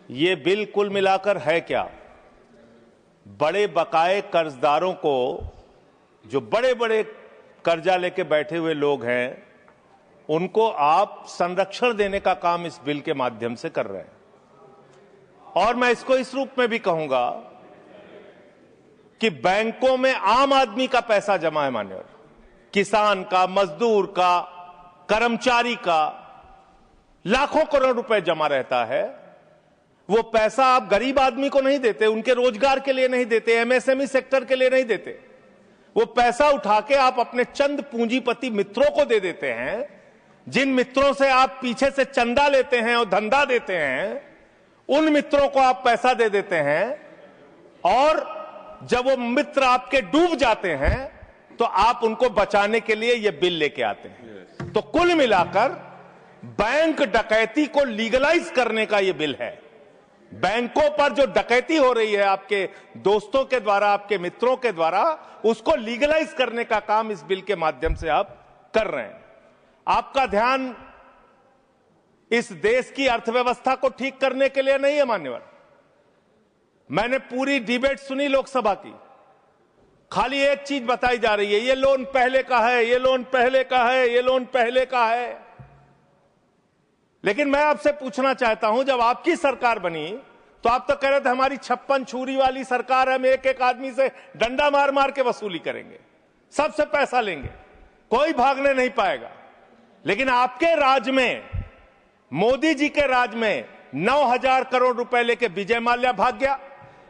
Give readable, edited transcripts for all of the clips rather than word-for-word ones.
ये बिल कुल मिलाकर है क्या? बड़े बकाए कर्जदारों को, जो बड़े बड़े कर्जा लेके बैठे हुए लोग हैं, उनको आप संरक्षण देने का काम इस बिल के माध्यम से कर रहे हैं। और मैं इसको इस रूप में भी कहूंगा कि बैंकों में आम आदमी का पैसा जमा है, मान्यवर, किसान का, मजदूर का, कर्मचारी का लाखों करोड़ रुपए जमा रहता है। वो पैसा आप गरीब आदमी को नहीं देते, उनके रोजगार के लिए नहीं देते, एमएसएमई सेक्टर के लिए नहीं देते। वो पैसा उठा के आप अपने चंद पूंजीपति मित्रों को दे देते हैं, जिन मित्रों से आप पीछे से चंदा लेते हैं और धंधा देते हैं, उन मित्रों को आप पैसा दे देते हैं। और जब वो मित्र आपके डूब जाते हैं तो आप उनको बचाने के लिए ये बिल लेके आते हैं। तो कुल मिलाकर बैंक डकैती को लीगलाइज करने का ये बिल है। बैंकों पर जो डकैती हो रही है आपके दोस्तों के द्वारा, आपके मित्रों के द्वारा, उसको लीगलाइज करने का काम इस बिल के माध्यम से आप कर रहे हैं। आपका ध्यान इस देश की अर्थव्यवस्था को ठीक करने के लिए नहीं है, मान्यवर। मैंने पूरी डिबेट सुनी लोकसभा की, खाली एक चीज बताई जा रही है, ये लोन पहले का है, ये लोन पहले का है, ये लोन पहले का है। लेकिन मैं आपसे पूछना चाहता हूं, जब आपकी सरकार बनी तो आप तो कह रहे थे हमारी 56 छुरी वाली सरकार है, हम एक एक आदमी से डंडा मार मार के वसूली करेंगे, सबसे पैसा लेंगे, कोई भागने नहीं पाएगा। लेकिन आपके राज में, मोदी जी के राज में 9,000 करोड़ रुपए लेके विजय माल्या भाग गया,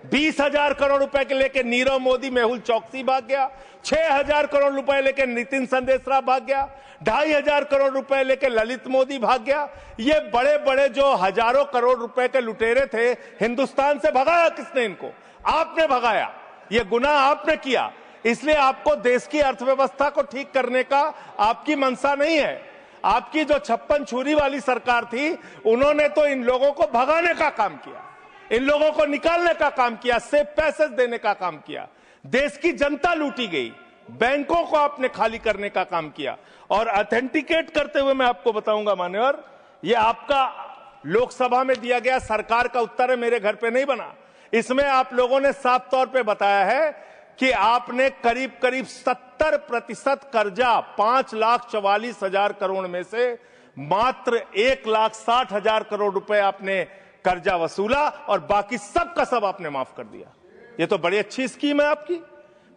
20,000 करोड़ रुपए के लेके नीरव मोदी, मेहुल चौकसी भाग गया, 6,000 करोड़ रुपए लेके नितिन संदेशरा भाग गया, 2,500 करोड़ रुपए लेके ललित मोदी भाग गया। ये बड़े बड़े जो हजारों करोड़ रुपए के लुटेरे थे, हिंदुस्तान से भगाया किसने इनको? आपने भगाया, ये गुनाह आपने किया। इसलिए आपको देश की अर्थव्यवस्था को ठीक करने का आपकी मंशा नहीं है। आपकी जो 56 छुरी वाली सरकार थी, उन्होंने तो इन लोगों को भगाने का काम किया, इन लोगों को निकालने का काम किया, सेफ पैसेज देने का काम किया। देश की जनता लूटी गई, बैंकों को आपने खाली करने का काम किया। और ऑथेंटिकेट करते हुए मैं आपको बताऊंगा, मान्यवर, ये आपका लोकसभा में दिया गया सरकार का उत्तर है, मेरे घर पे नहीं बना। इसमें आप लोगों ने साफ तौर पे बताया है कि आपने करीब करीब 70% कर्जा 5,44,000 करोड़ में से मात्र 1,60,000 करोड़ रुपए आपने कर्जा वसूला और बाकी सब का सब आपने माफ कर दिया। ये तो बड़ी अच्छी स्कीम है आपकी,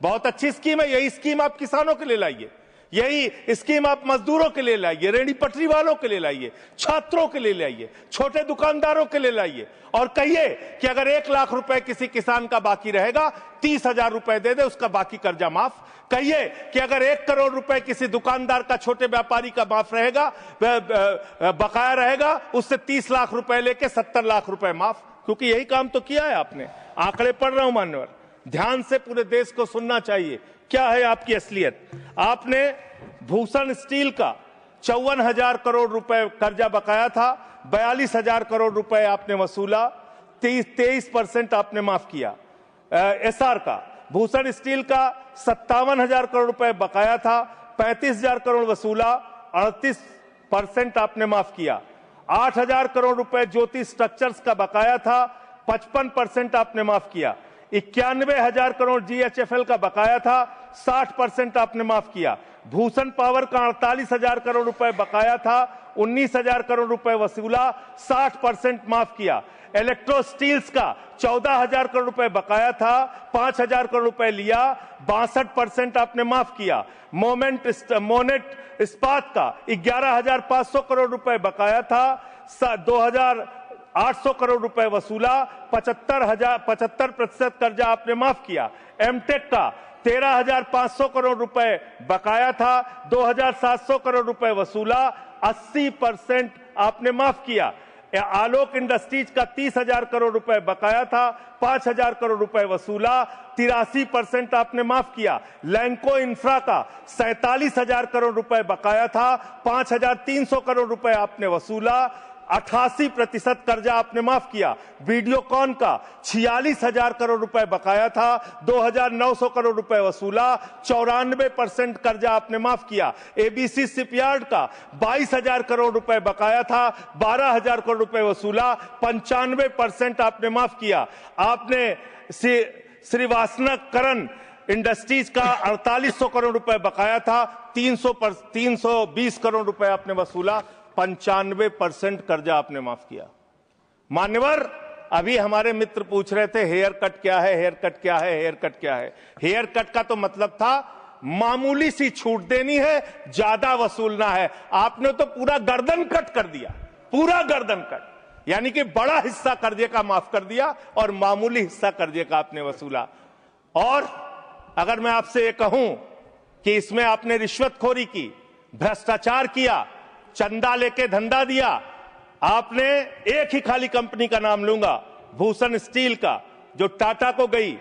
बहुत अच्छी स्कीम है। यही स्कीम आप किसानों के लिए लाइए, यही स्कीम आप मजदूरों के लिए लाइए, रेहड़ी पटरी वालों के लिए लाइए, छात्रों के लिए लाइए, छोटे दुकानदारों के लिए लाइए। और कहिए कि अगर 1 लाख रुपए किसी किसान का बाकी रहेगा, 30,000 रुपए दे दे, उसका बाकी कर्जा माफ। कहिए कि अगर 1 करोड़ रुपए किसी दुकानदार का, छोटे व्यापारी का माफ रहेगा, बकाया रहेगा, उससे 30 लाख रुपए लेके 70 लाख रुपए माफ। क्योंकि यही काम तो किया है आपने। आंकड़े पढ़ रहा हूं मान्यवर, ध्यान से पूरे देश को सुनना चाहिए क्या है आपकी असलियत। आपने भूषण स्टील का 54,000 करोड़ रुपए कर्जा बकाया था, 42,000 करोड़ रुपए आपने वसूला, 23% आपने माफ किया। एसआर का, भूषण स्टील का 57,000 करोड़ रुपए बकाया था, 35,000 करोड़ वसूला, 38% आपने माफ किया। 8,000 करोड़ रुपए ज्योति स्ट्रक्चर्स का बकाया था, 55% आपने माफ किया। 91,000 करोड़ जीएचएफएल का बकाया था, 60% आपने माफ किया। भूषण पावर का 48,000 करोड़ रुपए बकाया था, 19,000 करोड़ रुपए वसूला, 60% माफ किया। इलेक्ट्रो स्टील्स का 14,000 करोड़ रुपए बकाया था, 5,000 करोड़ रुपए लिया, 62% आपने माफ किया। मोनेट इस्पात का 11,500 करोड़ रुपए बकाया था, 2,800 करोड़ रुपए वसूला, 75% कर्जा आपने माफ किया। एमटेक का 13,500 करोड़ रुपए बकाया था, 2,700 करोड़ रुपए वसूला, 80% आपने माफ किया। आलोक इंडस्ट्रीज का 30,000 करोड़ रुपए बकाया था, 5,000 करोड़ रुपए वसूला, 83% आपने माफ किया। लैंको इंफ्रा का 47,000 करोड़ रुपए बकाया था, 5,300 करोड़ रुपए आपने वसूला, 88% कर्जा आपने माफ किया। वीडियोकॉन का 46,000 करोड़ रुपए बकाया था, 2,900 करोड़ रुपए वसूला, 94% कर्जा आपने माफ किया। एबीसी शिपयार्ड का 22,000 करोड़ रुपए बकाया था, 12,000 करोड़ रुपए वसूला, 95% आपने माफ किया। आपने श्रीवास्तव इंडस्ट्रीज का 4800 करोड़ रुपए बकाया था, 320 करोड़ रुपए आपने वसूला, 95% कर्जा आपने माफ किया। मान्यवर, अभी हमारे मित्र पूछ रहे थे हेयर कट क्या है, हेयर कट क्या है, हेयर कट क्या है। हेयर कट का तो मतलब था मामूली सी छूट देनी है, ज्यादा वसूलना है। आपने तो पूरा गर्दन कट कर दिया, पूरा गर्दन कट, यानी कि बड़ा हिस्सा कर्जे का माफ कर दिया और मामूली हिस्सा कर्जे का आपने वसूला। और अगर मैं आपसे ये कहूं कि इसमें आपने रिश्वतखोरी की, भ्रष्टाचार किया, चंदा लेके धंधा दिया, आपने एक ही खाली कंपनी का नाम लूंगा, भूषण स्टील का, जो टाटा को गई,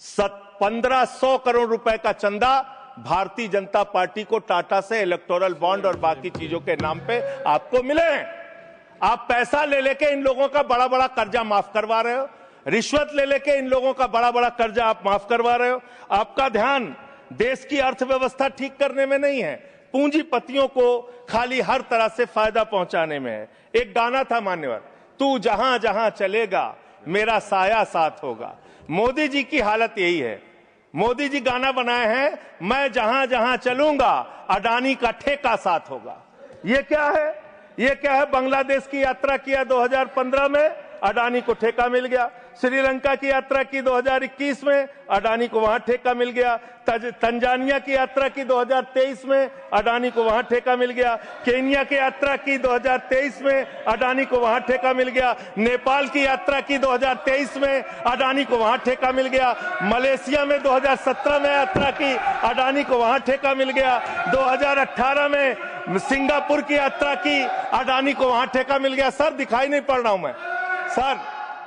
1500 करोड़ रुपए का चंदा भारतीय जनता पार्टी को टाटा से इलेक्टोरल बॉन्ड और बाकी चीजों के नाम पे आपको मिले हैं। आप पैसा ले लेके इन लोगों का बड़ा बड़ा कर्जा माफ करवा रहे हो, रिश्वत ले लेके इन लोगों का बड़ा बड़ा कर्जा आप माफ करवा रहे हो। आपका ध्यान देश की अर्थव्यवस्था ठीक करने में नहीं है, पूंजीपतियों को खाली हर तरह से फायदा पहुंचाने में है। एक गाना था मान्यवर, तू जहां जहां चलेगा मेरा साया साथ होगा। मोदी जी की हालत यही है। मोदी जी गाना बनाए हैं, मैं जहां जहां चलूंगा अडानी का ठेका साथ होगा। ये क्या है? ये क्या है? बांग्लादेश की यात्रा किया 2015 में, अडानी को ठेका मिल गया। श्रीलंका की यात्रा की 2021 में, अडानी को वहां ठेका मिल गया। तंजानिया की यात्रा की 2023 में, अडानी को वहां ठेका मिल गया। केन्या की यात्रा की 2023 में, अडानी को वहां ठेका मिल गया। नेपाल की यात्रा की 2023 में, अडानी को वहां ठेका मिल गया। मलेशिया में 2017 में यात्रा की, अडानी को वहां ठेका मिल गया। 2018 में सिंगापुर की यात्रा की, अडानी को वहां ठेका मिल गया। सर दिखाई नहीं पड़ रहा हूं मैं सर,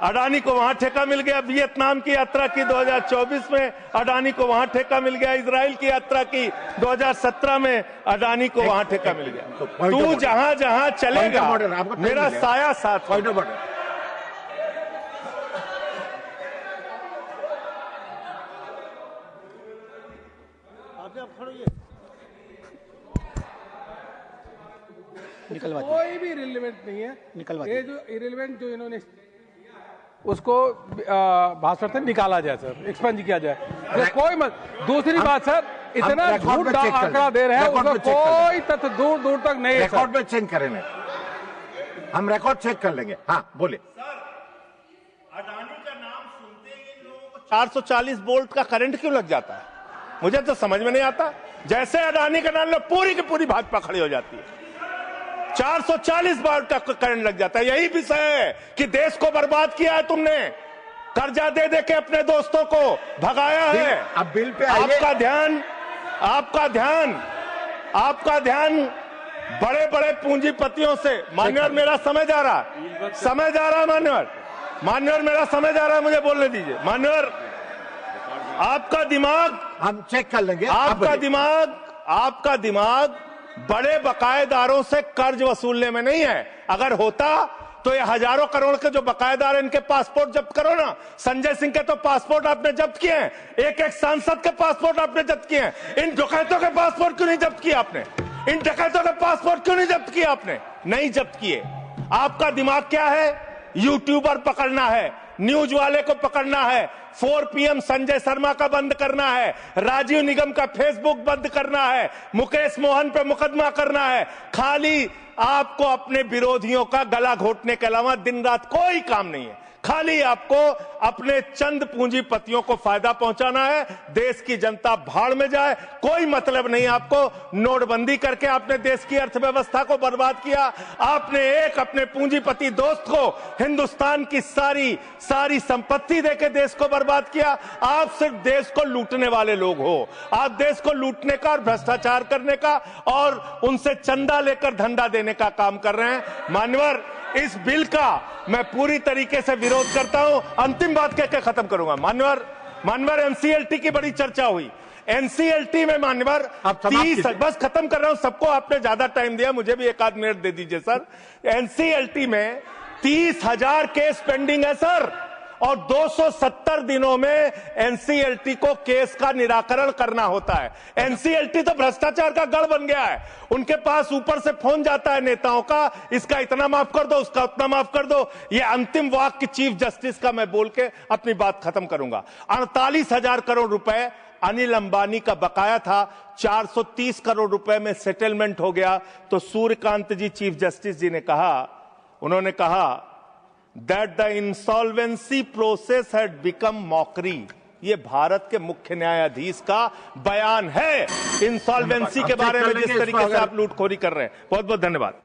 अडानी को वहां ठेका मिल गया। वियतनाम की यात्रा की 2024 में, अडानी को वहां ठेका मिल गया। इजराइल की यात्रा की 2017 में, अडानी को वहां ठेका मिल गया। तू जहां जहां चलेगा मेरा साया साथ। कोई भी रिलेवेंट नहीं है। ये जो इरेलीवेंट जो इन्होंने उसको भाषण से निकाला जाए सर, एक्सपेंज किया जाए। कोई मत। दूसरी बात सर, इतना झूठ आंकड़ा दे रहे हैं, उसका कोई तथ्य दूर दूर तक नहीं है। रिकॉर्ड में चेक करेंगे, हम रिकॉर्ड चेक कर लेंगे। हाँ बोले। अडानी का नाम सुनते ही लोगों को 440 वोल्ट का करंट क्यों लग जाता है? मुझे तो समझ में नहीं आता। जैसे अडानी का नाम लो, पूरी की पूरी भाजपा खड़ी हो जाती है। 440 वोल्ट का करंट लग जाता है। यही विषय है कि देश को बर्बाद किया है तुमने, कर्जा दे दे के अपने दोस्तों को भगाया है। अब बिल पे आपका ध्यान बड़े बड़े पूंजीपतियों से। मान्यवर मेरा समय जा रहा है मान्यवर मेरा समय जा रहा है, मुझे बोलने दीजिए। मान्यवर आपका दिमाग, हम चेक कर लेंगे। आपका दिमाग बड़े बकायेदारों से कर्ज वसूलने में नहीं है। अगर होता तो ये हजारों करोड़ के जो बकायेदार हैं, इनके पासपोर्ट जब्त करो ना। संजय सिंह के तो पासपोर्ट आपने जब्त किए हैं, एक एक सांसद के पासपोर्ट आपने जब्त किए हैं। इन डकैतों के पासपोर्ट क्यों नहीं जब्त किया आपने? इन डकैतों के पासपोर्ट क्यों नहीं जब्त किया आपने? नहीं जब्त किए। आपका दिमाग क्या है? यूट्यूबर पकड़ना है, न्यूज वाले को पकड़ना है, 4 PM संजय शर्मा का बंद करना है, राजीव निगम का फेसबुक बंद करना है, मुकेश मोहन पे मुकदमा करना है। खाली आपको अपने विरोधियों का गला घोटने के अलावा दिन रात कोई काम नहीं है। खाली आपको अपने चंद पूंजीपतियों को फायदा पहुंचाना है। देश की जनता भाड़ में जाए, कोई मतलब नहीं आपको। नोटबंदी करके आपने देश की अर्थव्यवस्था को बर्बाद किया। आपने एक अपने पूंजीपति दोस्त को हिंदुस्तान की सारी संपत्ति देके देश को बर्बाद किया। आप सिर्फ देश को लूटने वाले लोग हो। आप देश को लूटने का और भ्रष्टाचार करने का और उनसे चंदा लेकर धंधा देने का काम कर रहे हैं। मान्यवर, इस बिल का मैं पूरी तरीके से विरोध करता हूं। अंतिम बात कहकर खत्म करूंगा। मान्यवर, NCLT की बड़ी चर्चा हुई। एनसीएलटी में मान्यवर आप समाप्त 30, कीजिए। बस खत्म कर रहा हूं, सबको आपने ज्यादा टाइम दिया, मुझे भी एक आध मिनट दे दीजिए सर। एनसीएलटी में 30,000 केस पेंडिंग है सर, और 270 दिनों में एनसीएलटी को केस का निराकरण करना होता है। एनसीएलटी तो भ्रष्टाचार का गढ़ बन गया है, उनके पास ऊपर से फोन जाता है नेताओं का, इसका इतना माफ कर दो, उसका उतना माफ कर दो। ये अंतिम वाक्य चीफ जस्टिस का मैं बोल के अपनी बात खत्म करूंगा। 48,000 करोड़ रुपए अनिल अंबानी का बकाया था, 430 करोड़ रुपए में सेटलमेंट हो गया। तो सूर्यकांत जी चीफ जस्टिस जी ने कहा, उन्होंने कहा that the insolvency process had become mockery. ये भारत के मुख्य न्यायाधीश का बयान है इंसॉल्वेंसी के बारे में, जिस तरीके से आप लूटखोरी कर रहे हैं। बहुत बहुत धन्यवाद।